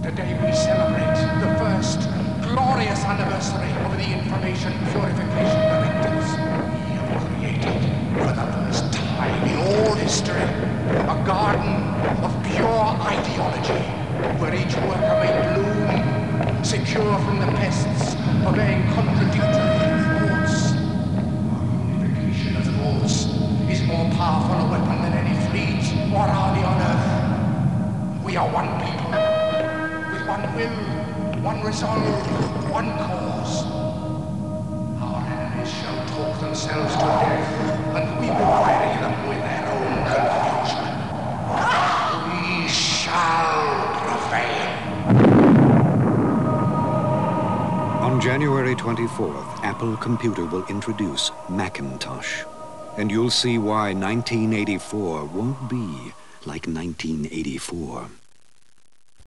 Today we celebrate the first glorious anniversary of the Information Purification Directives. We have created, for the first time in all history, a garden of pure ideology, where each worker may bloom, secure from the pests, obeying contradictory thoughts. Our unification of thoughts is more powerful a weapon than any fleet or army on earth. We are one people, with one will, one resolve, one cause. Our enemies shall talk themselves to death, and we will weary them with their own confusion. We shall prevail. On January 24th, Apple Computer will introduce Macintosh. And you'll see why 1984 won't be like 1984.